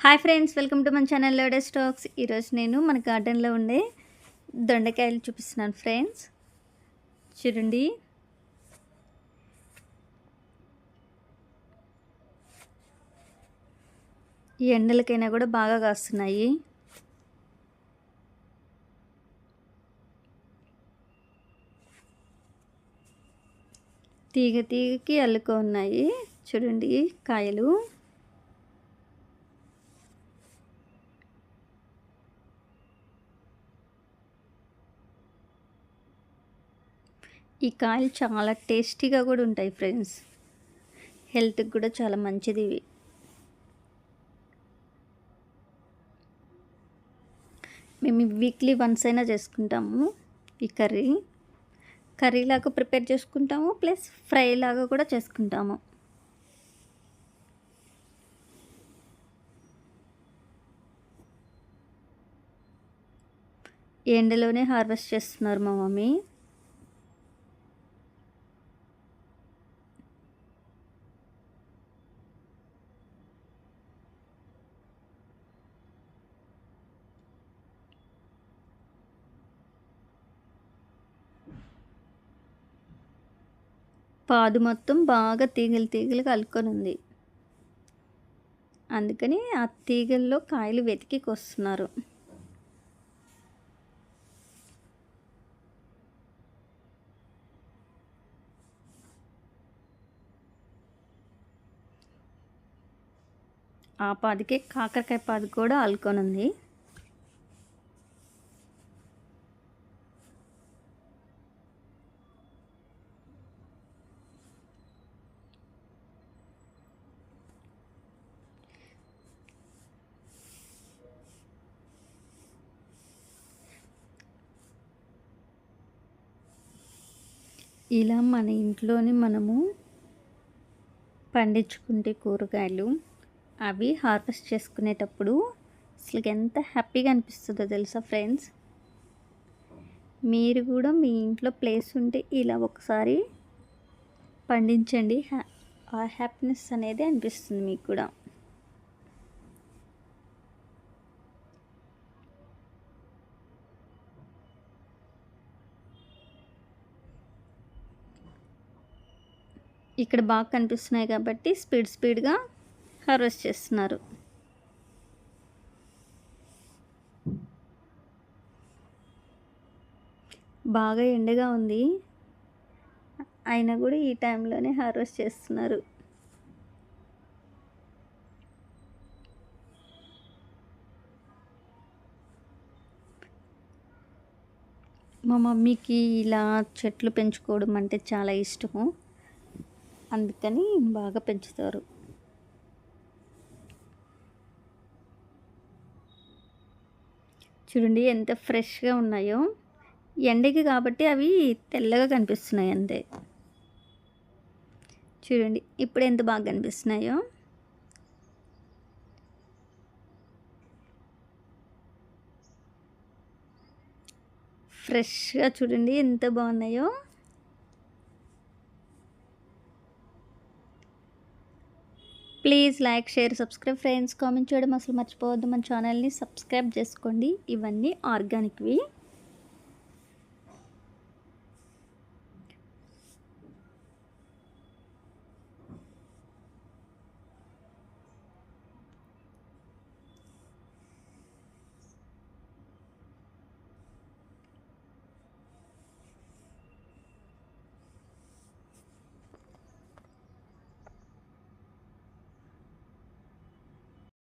Hi friends, welcome to మన channel లోడస్ stocks. ఈరోజు నేను మన గార్డెన్లో ఉండే దొండకాయలు చూపిస్తున్నాను ఫ్రెండ్స్. చూడండి, ఈ ఎండలకైనా కూడా బాగా కాస్తున్నాయి. తీగ తీగకి అల్లుకో ఉన్నాయి. చూడండి కాయలు. ఈ కాయలు చాలా టేస్టీగా కూడా ఉంటాయి ఫ్రెండ్స్. హెల్త్కి కూడా చాలా మంచిది ఇవి. మేము వీక్లీ వన్స్ అయినా చేసుకుంటాము ఈ కర్రీ లాగా ప్రిపేర్ చేసుకుంటాము, ప్లస్ ఫ్రై లాగా కూడా చేసుకుంటాము. ఎండలోనే హార్వెస్ట్ చేస్తున్నారు మా మమ్మీ. పాదు మొత్తం బాగా తీగలుగా అల్లుకొని ఉంది. అందుకని ఆ తీగల్లో కాయలు వెతికి కొస్తున్నారు. ఆ పాదికే కాకరకాయ పాదు కూడా అల్లుకొని ఉంది. ఇలా మన ఇంట్లోనే మనము పండించుకుంటే కూరగాయలు అవి హార్వెస్ట్ చేసుకునేటప్పుడు అసలు ఎంత హ్యాపీగా అనిపిస్తుందో తెలుసా ఫ్రెండ్స్. మీరు కూడా మీ ఇంట్లో ప్లేస్ ఉంటే ఇలా ఒకసారి పండించండి. ఆ హ్యాపీనెస్ అనేది అనిపిస్తుంది మీకు కూడా. ఇక్కడ బాగా కనిపిస్తున్నాయి కాబట్టి స్పీడ్గా హార్వెస్ట్ చేస్తున్నారు. బాగా ఎండగా ఉంది, అయినా కూడా ఈ టైంలోనే హార్వెస్ట్ చేస్తున్నారు. మా మమ్మీకి ఇలా చెట్లు పెంచుకోవడం అంటే చాలా ఇష్టము, అందుకని బాగా పెంచుతారు. చూడండి ఎంత ఫ్రెష్గా ఉన్నాయో. ఎండకి కాబట్టి అవి తెల్లగా కనిపిస్తున్నాయి అంతే. చూడండి ఇప్పుడు ఎంత బాగా కనిపిస్తున్నాయో. ఫ్రెష్గా చూడండి ఎంత బాగున్నాయో. Please like, share, subscribe friends. Comment చేయడం అసలు మర్చిపోవద్దు. మన ఛానల్ని సబ్స్క్రైబ్ చేసుకోండి. ఇవన్నీ ఆర్గానిక్వి.